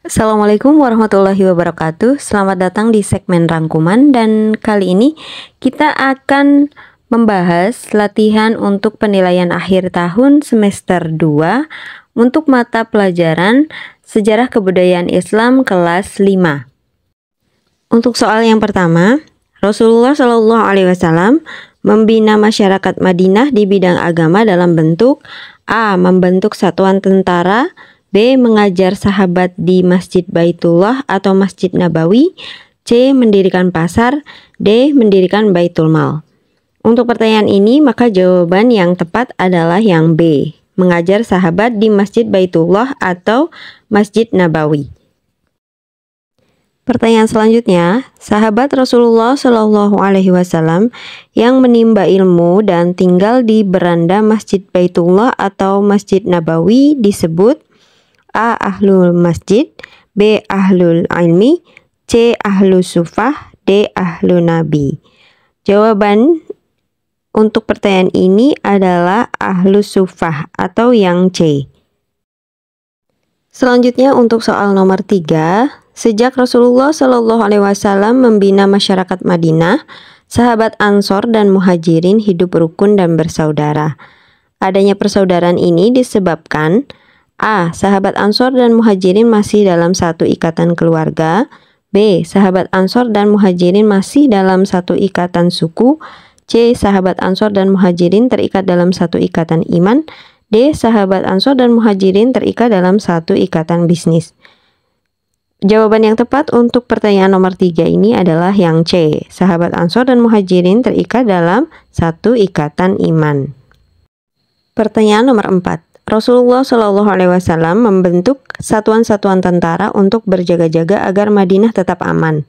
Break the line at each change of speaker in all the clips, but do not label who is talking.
Assalamualaikum warahmatullahi wabarakatuh. Selamat datang di segmen rangkuman dan kali ini kita akan membahas latihan untuk penilaian akhir tahun semester 2 untuk mata pelajaran Sejarah Kebudayaan Islam kelas 5. Untuk soal yang pertama, Rasulullah Shallallahu alaihi wasallam membina masyarakat Madinah di bidang agama dalam bentuk A. Membentuk satuan tentara, B. Mengajar sahabat di Masjid Baitullah atau Masjid Nabawi, C. Mendirikan pasar, D. Mendirikan Baitul Mal. Untuk pertanyaan ini maka jawaban yang tepat adalah yang B. Mengajar sahabat di Masjid Baitullah atau Masjid Nabawi. Pertanyaan selanjutnya, sahabat Rasulullah Shallallahu alaihi wasallam yang menimba ilmu dan tinggal di beranda Masjid Baitullah atau Masjid Nabawi disebut A. Ahlul Masjid, B. Ahlul Ilmi, C. Ahlul Sufah, D. Ahlul Nabi. Jawaban untuk pertanyaan ini adalah Ahlul Sufah atau yang C. Selanjutnya untuk soal nomor 3, sejak Rasulullah Shallallahu alaihi wasallam membina masyarakat Madinah, sahabat Ansor dan Muhajirin hidup rukun dan bersaudara. Adanya persaudaraan ini disebabkan A. Sahabat Ansor dan Muhajirin masih dalam satu ikatan keluarga, B. Sahabat Ansor dan Muhajirin masih dalam satu ikatan suku, C. Sahabat Ansor dan Muhajirin terikat dalam satu ikatan iman, D. Sahabat Ansor dan Muhajirin terikat dalam satu ikatan bisnis. Jawaban yang tepat untuk pertanyaan nomor 3 ini adalah yang C. Sahabat Ansor dan Muhajirin terikat dalam satu ikatan iman. Pertanyaan nomor 4. Rasulullah Shallallahu alaihi wasallam membentuk satuan-satuan tentara untuk berjaga-jaga agar Madinah tetap aman.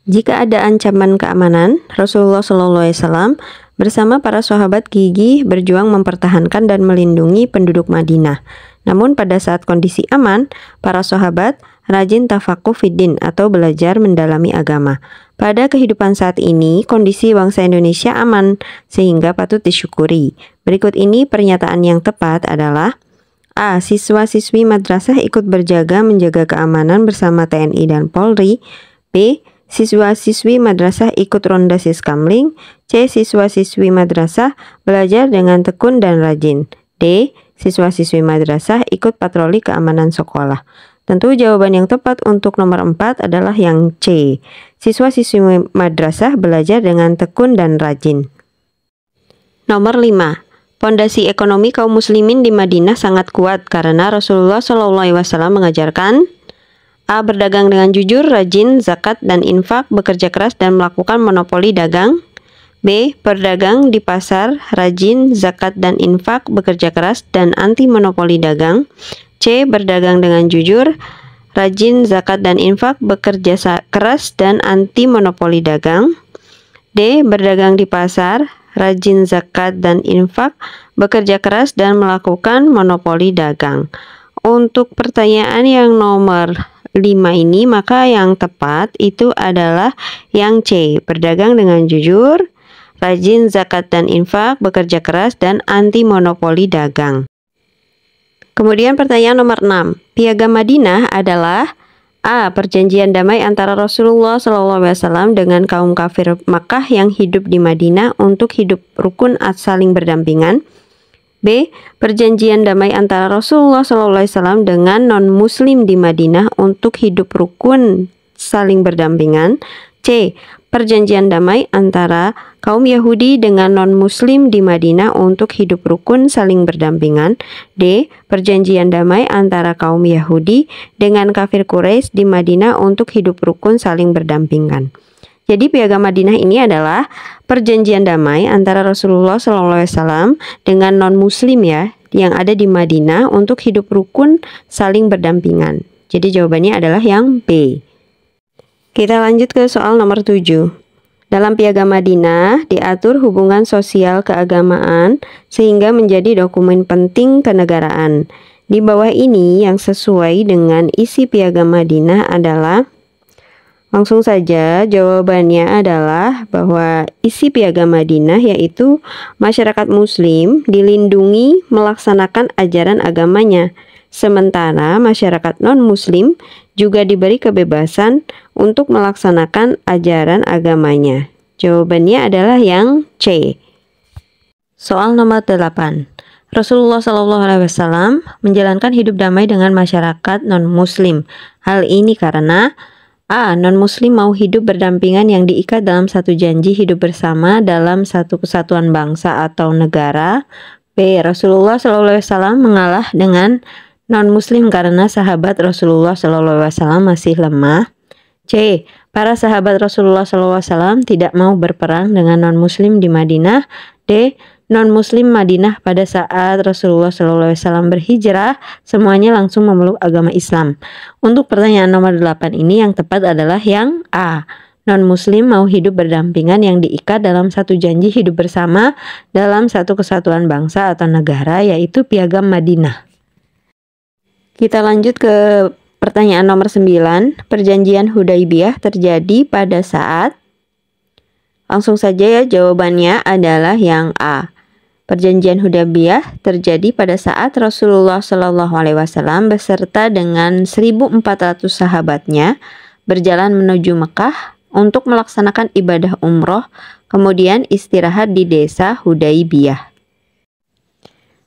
Jika ada ancaman keamanan, Rasulullah Shallallahu alaihi wasallam bersama para sahabat gigih berjuang mempertahankan dan melindungi penduduk Madinah. Namun pada saat kondisi aman, para sahabat rajin tafakuh fiddin atau belajar mendalami agama. Pada kehidupan saat ini, kondisi bangsa Indonesia aman sehingga patut disyukuri. Berikut ini pernyataan yang tepat adalah A. Siswa-siswi madrasah ikut berjaga menjaga keamanan bersama TNI dan Polri. B. Siswa-siswi madrasah ikut ronda siskamling. C. Siswa-siswi madrasah belajar dengan tekun dan rajin. D. Siswa-siswi madrasah ikut patroli keamanan sekolah. Tentu jawaban yang tepat untuk nomor 4 adalah yang C. Siswa-siswi madrasah belajar dengan tekun dan rajin. Nomor 5. Pondasi ekonomi kaum muslimin di Madinah sangat kuat karena Rasulullah SAW mengajarkan A. Berdagang dengan jujur, rajin, zakat, dan infak, bekerja keras dan melakukan monopoli dagang. B. Berdagang di pasar, rajin, zakat, dan infak, bekerja keras, dan anti monopoli dagang. C. Berdagang dengan jujur, rajin, zakat, dan infak, bekerja keras, dan anti monopoli dagang. D. Berdagang di pasar, rajin, zakat, dan infak, bekerja keras, dan melakukan monopoli dagang. Untuk pertanyaan yang nomor 5 ini, maka yang tepat itu adalah yang C. Berdagang dengan jujur, rajin, zakat, dan infak, bekerja keras, dan anti monopoli dagang. Kemudian pertanyaan nomor 6. Piagam Madinah adalah A. Perjanjian damai antara Rasulullah SAW dengan kaum kafir Makkah yang hidup di Madinah untuk hidup rukun saling berdampingan. B. Perjanjian damai antara Rasulullah SAW dengan non-muslim di Madinah untuk hidup rukun saling berdampingan. C. Perjanjian damai antara kaum Yahudi dengan non-muslim di Madinah untuk hidup rukun saling berdampingan. D. Perjanjian damai antara kaum Yahudi dengan kafir Quraisy di Madinah untuk hidup rukun saling berdampingan. Jadi piagam Madinah ini adalah perjanjian damai antara Rasulullah SAW dengan non-muslim ya yang ada di Madinah untuk hidup rukun saling berdampingan. Jadi jawabannya adalah yang B. Kita lanjut ke soal nomor 7. Dalam piagam Madinah diatur hubungan sosial keagamaan sehingga menjadi dokumen penting kenegaraan. Di bawah ini yang sesuai dengan isi piagam Madinah adalah, langsung saja jawabannya adalah bahwa isi piagam Madinah yaitu masyarakat muslim dilindungi melaksanakan ajaran agamanya, sementara masyarakat non-muslim juga diberi kebebasan untuk melaksanakan ajaran agamanya? Jawabannya adalah yang C. Soal nomor 8. Rasulullah SAW menjalankan hidup damai dengan masyarakat non-muslim. Hal ini karena A. Non-muslim mau hidup berdampingan yang diikat dalam satu janji hidup bersama dalam satu kesatuan bangsa atau negara. B. Rasulullah SAW mengalah dengan non-muslim karena sahabat Rasulullah SAW masih lemah. C. Para sahabat Rasulullah SAW tidak mau berperang dengan non-muslim di Madinah. D. Non-muslim Madinah pada saat Rasulullah SAW berhijrah semuanya langsung memeluk agama Islam. Untuk pertanyaan nomor 8 ini yang tepat adalah yang A. Non-muslim mau hidup berdampingan yang diikat dalam satu janji hidup bersama dalam satu kesatuan bangsa atau negara, yaitu Piagam Madinah. Kita lanjut ke pertanyaan nomor 9. Perjanjian Hudaibiyah terjadi pada saat. Langsung saja ya, jawabannya adalah yang A. Perjanjian Hudaibiyah terjadi pada saat Rasulullah SAW beserta dengan 1.400 sahabatnya berjalan menuju Mekah untuk melaksanakan ibadah umroh, kemudian istirahat di desa Hudaibiyah.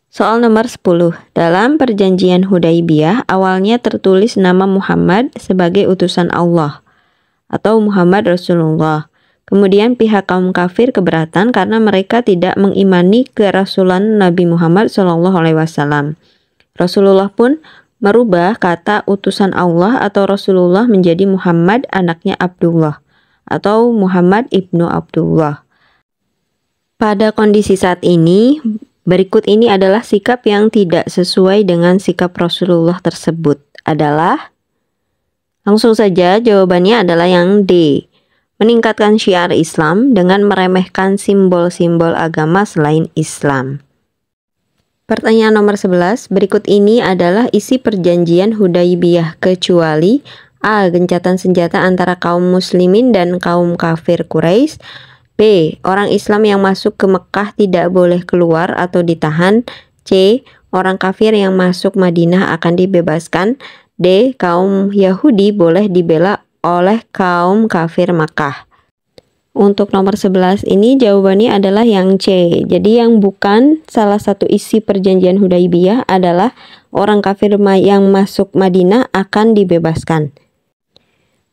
Soal nomor 10. Dalam perjanjian Hudaibiyah awalnya tertulis nama Muhammad sebagai utusan Allah atau Muhammad Rasulullah. Kemudian pihak kaum kafir keberatan karena mereka tidak mengimani kerasulan Nabi Muhammad SAW. Rasulullah pun merubah kata utusan Allah atau Rasulullah menjadi Muhammad anaknya Abdullah atau Muhammad ibnu Abdullah. Pada kondisi saat ini, berikut ini adalah sikap yang tidak sesuai dengan sikap Rasulullah tersebut adalah, langsung saja jawabannya adalah yang D. Meningkatkan syiar Islam dengan meremehkan simbol-simbol agama selain Islam. Pertanyaan nomor 11. Berikut ini adalah isi perjanjian Hudaibiyah kecuali A. Gencatan senjata antara kaum muslimin dan kaum kafir Quraisy. B. Orang Islam yang masuk ke Mekah tidak boleh keluar atau ditahan. C. Orang kafir yang masuk Madinah akan dibebaskan. D. Kaum Yahudi boleh dibela oleh kaum kafir Makkah. Untuk nomor 11 ini jawabannya adalah yang C. Jadi yang bukan salah satu isi perjanjian Hudaibiyah adalah orang kafir yang masuk Madinah akan dibebaskan.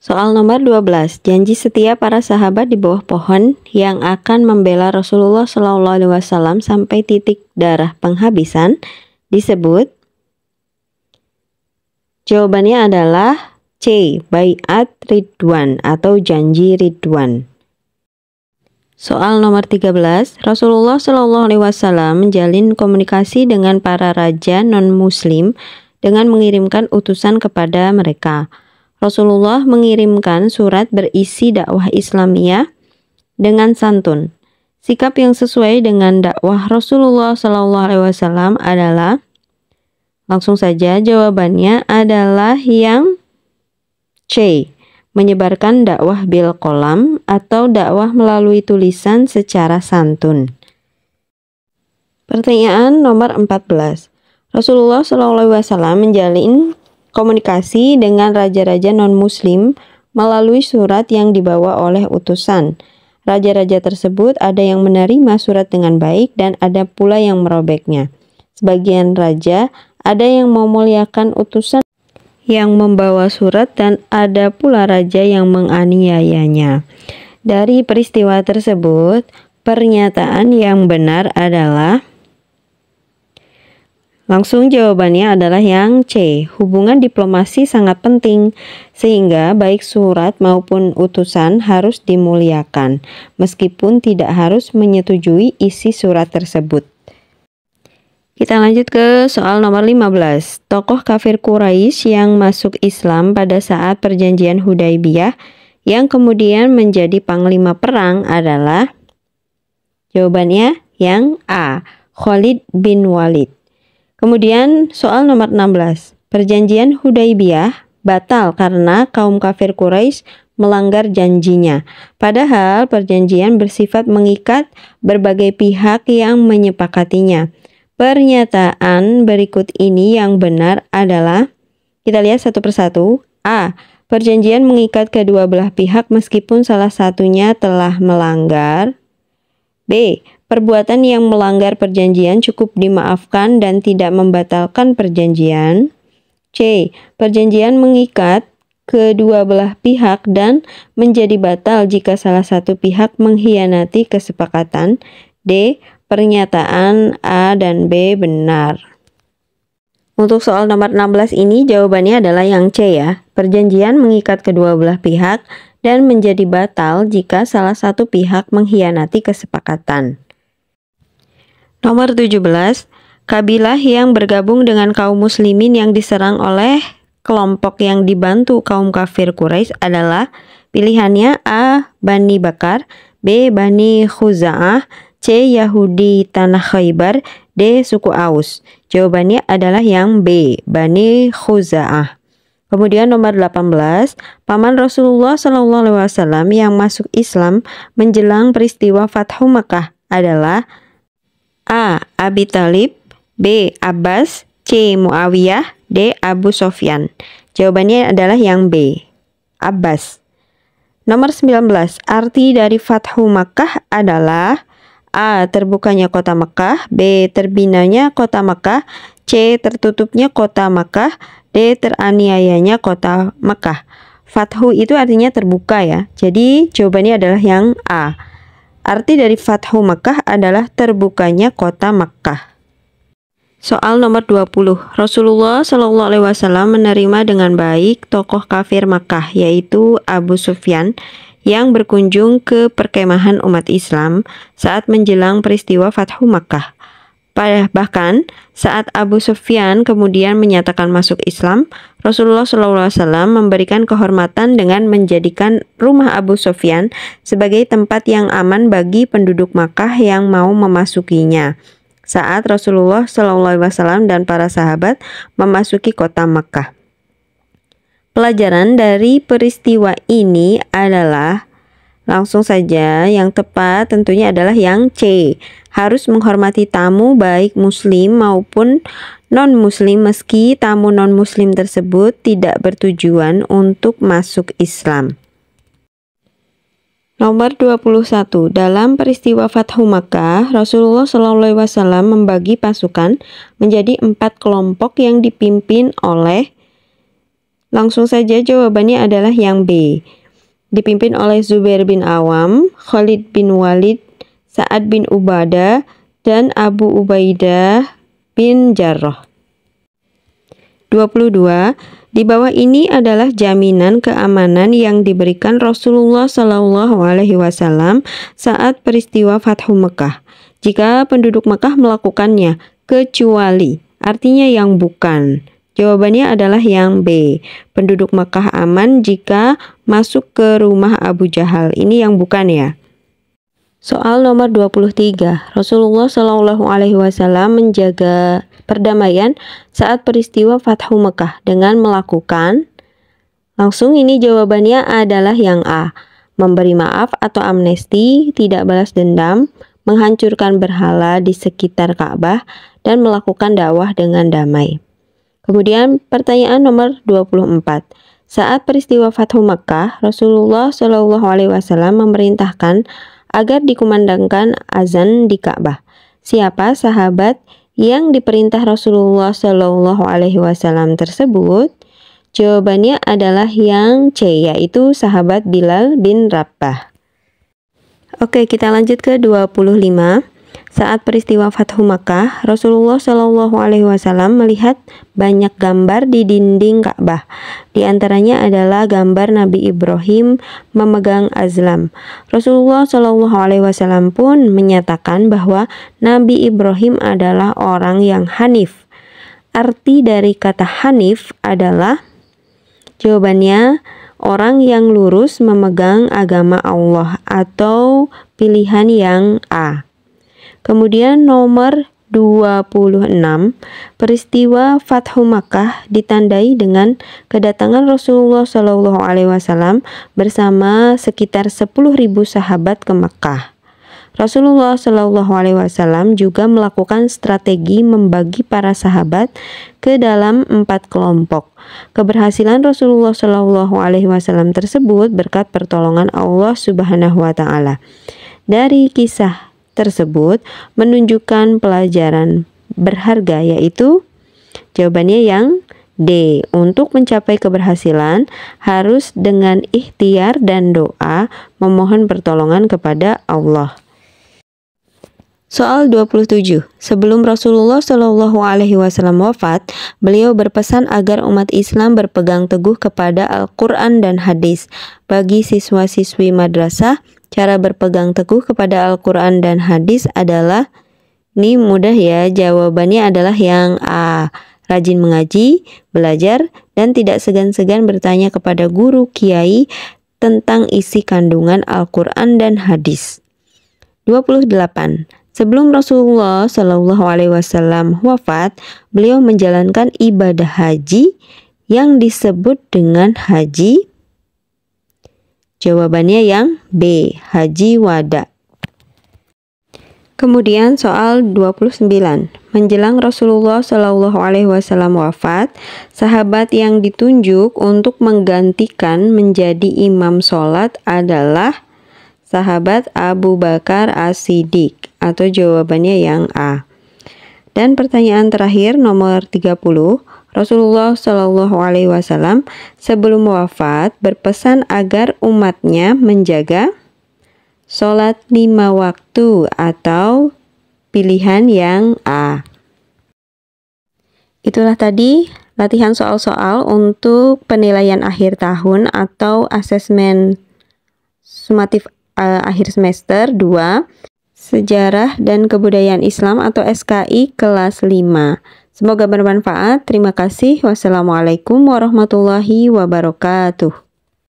Soal nomor 12. Janji setia para sahabat di bawah pohon yang akan membela Rasulullah SAW sampai titik darah penghabisan disebut. Jawabannya adalah C. Baiat Ridwan atau janji Ridwan. Soal nomor 13. Rasulullah SAW menjalin komunikasi dengan para raja non-muslim dengan mengirimkan utusan kepada mereka. Rasulullah mengirimkan surat berisi dakwah Islamiyah dengan santun. Sikap yang sesuai dengan dakwah Rasulullah SAW adalah, langsung saja jawabannya adalah yang C. Menyebarkan dakwah bil qalam atau dakwah melalui tulisan secara santun. Pertanyaan nomor 14. Rasulullah SAW menjalin komunikasi dengan raja-raja non-muslim melalui surat yang dibawa oleh utusan. Raja-raja tersebut ada yang menerima surat dengan baik dan ada pula yang merobeknya. Sebagian raja ada yang memuliakan utusan yang membawa surat dan ada pula raja yang menganiayanya. Dari peristiwa tersebut, pernyataan yang benar adalah, langsung jawabannya adalah yang C. Hubungan diplomasi sangat penting, sehingga baik surat maupun utusan harus dimuliakan, meskipun tidak harus menyetujui isi surat tersebut. Kita lanjut ke soal nomor 15. Tokoh kafir Quraisy yang masuk Islam pada saat perjanjian Hudaibiyah yang kemudian menjadi panglima perang adalah, jawabannya yang A. Khalid bin Walid. Kemudian soal nomor 16. Perjanjian Hudaibiyah batal karena kaum kafir Quraisy melanggar janjinya. Padahal perjanjian bersifat mengikat berbagai pihak yang menyepakatinya. Pernyataan berikut ini yang benar adalah, kita lihat satu persatu. A. Perjanjian mengikat kedua belah pihak meskipun salah satunya telah melanggar. B. Perbuatan yang melanggar perjanjian cukup dimaafkan dan tidak membatalkan perjanjian. C. Perjanjian mengikat kedua belah pihak dan menjadi batal jika salah satu pihak mengkhianati kesepakatan. D. Pernyataan A dan B benar. Untuk soal nomor 16 ini jawabannya adalah yang C ya. Perjanjian mengikat kedua belah pihak dan menjadi batal jika salah satu pihak mengkhianati kesepakatan. Nomor 17, kabilah yang bergabung dengan kaum muslimin yang diserang oleh kelompok yang dibantu kaum kafir Quraisy adalah pilihannya A. Bani Bakar, B. Bani Khuza'ah, C. Yahudi Tanah Khaybar, D. Suku Aus. Jawabannya adalah yang B. Bani Khuza'ah. Kemudian nomor 18, paman Rasulullah SAW yang masuk Islam menjelang peristiwa Fathu Makkah adalah A. Abi Thalib, B. Abbas, C. Muawiyah, D. Abu Sofyan. Jawabannya adalah yang B. Abbas. Nomor 19, arti dari Fathu Makkah adalah A. Terbukanya kota Makkah, B. Terbinanya kota Makkah, C. Tertutupnya kota Makkah, D. Teraniayanya kota Makkah. Fathu itu artinya terbuka ya. Jadi jawabannya adalah yang A. Arti dari Fathu Makkah adalah terbukanya kota Makkah. Soal nomor 20. Rasulullah SAW menerima dengan baik tokoh kafir Makkah yaitu Abu Sufyan yang berkunjung ke perkemahan umat Islam saat menjelang peristiwa Fathu Makkah. Bahkan saat Abu Sufyan kemudian menyatakan masuk Islam, Rasulullah SAW memberikan kehormatan dengan menjadikan rumah Abu Sufyan sebagai tempat yang aman bagi penduduk Makkah yang mau memasukinya. Saat Rasulullah SAW dan para sahabat memasuki kota Makkah. Pelajaran dari peristiwa ini adalah langsung saja yang tepat tentunya adalah yang C. Harus menghormati tamu baik muslim maupun non-muslim meski tamu non-muslim tersebut tidak bertujuan untuk masuk Islam. Nomor 21. Dalam peristiwa Fathu Makkah, Rasulullah SAW membagi pasukan menjadi 4 kelompok yang dipimpin oleh. Langsung saja jawabannya adalah yang B. Dipimpin oleh Zubair bin Awam, Khalid bin Walid, Sa'ad bin Ubadah, dan Abu Ubaidah bin Jarrah. 22. Di bawah ini adalah jaminan keamanan yang diberikan Rasulullah SAW saat peristiwa Fathu Makkah. Jika penduduk Makkah melakukannya, kecuali, artinya yang bukan. Jawabannya adalah yang B. Penduduk Makkah aman jika masuk ke rumah Abu Jahal. Ini yang bukan ya. Soal nomor 23. Rasulullah SAW menjaga perdamaian saat peristiwa Fathu Makkah dengan melakukan. Langsung ini jawabannya adalah yang A. Memberi maaf atau amnesti, tidak balas dendam, menghancurkan berhala di sekitar Ka'bah, dan melakukan dakwah dengan damai. Kemudian pertanyaan nomor 24. Saat peristiwa Fathu Makkah, Rasulullah SAW memerintahkan agar dikumandangkan azan di Ka'bah. Siapa sahabat yang diperintah Rasulullah SAW tersebut? Jawabannya adalah yang C, yaitu sahabat Bilal bin Rabah. Oke, kita lanjut ke 25. Saat peristiwa Fathu Makkah, Rasulullah SAW melihat banyak gambar di dinding Ka'bah. Di antaranya adalah gambar Nabi Ibrahim memegang azlam. Rasulullah SAW pun menyatakan bahwa Nabi Ibrahim adalah orang yang hanif. Arti dari kata hanif adalah, jawabannya, orang yang lurus memegang agama Allah atau pilihan yang A. Kemudian nomor 26, peristiwa Fathu Makkah ditandai dengan kedatangan Rasulullah SAW bersama sekitar 10.000 sahabat ke Makkah. Rasulullah Shallallahu Alaihi Wasallam juga melakukan strategi membagi para sahabat ke dalam 4 kelompok. Keberhasilan Rasulullah Shallallahu Alaihi Wasallam tersebut berkat pertolongan Allah Subhanahu Wa Taala. Dari kisah tersebut menunjukkan pelajaran berharga, yaitu jawabannya yang D. Untuk mencapai keberhasilan harus dengan ikhtiar dan doa memohon pertolongan kepada Allah. Soal 27. Sebelum Rasulullah Shallallahu Alaihi Wasallam wafat, beliau berpesan agar umat Islam berpegang teguh kepada Al-Quran dan hadis. Bagi siswa-siswi madrasah, cara berpegang teguh kepada Al-Quran dan hadis adalah, ini mudah ya, jawabannya adalah yang A. Rajin mengaji, belajar, dan tidak segan-segan bertanya kepada guru kiai tentang isi kandungan Al-Quran dan hadis. 28. Sebelum Rasulullah Shallallahu Alaihi Wasallam wafat, beliau menjalankan ibadah haji yang disebut dengan haji. Jawabannya yang B. Haji wada. Kemudian soal 29. Menjelang Rasulullah Shallallahu Alaihi Wasallam wafat, sahabat yang ditunjuk untuk menggantikan menjadi imam sholat adalah sahabat Abu Bakar As-Siddiq, atau jawabannya yang A. Dan pertanyaan terakhir nomor 30. Rasulullah Shallallahu Alaihi Wasallam sebelum wafat berpesan agar umatnya menjaga sholat 5 waktu, atau pilihan yang A. Itulah tadi latihan soal-soal untuk penilaian akhir tahun atau asesmen sumatif akhir semester 2 Sejarah dan Kebudayaan Islam atau SKI kelas 5. Semoga bermanfaat. Terima kasih. Wassalamualaikum warahmatullahi wabarakatuh.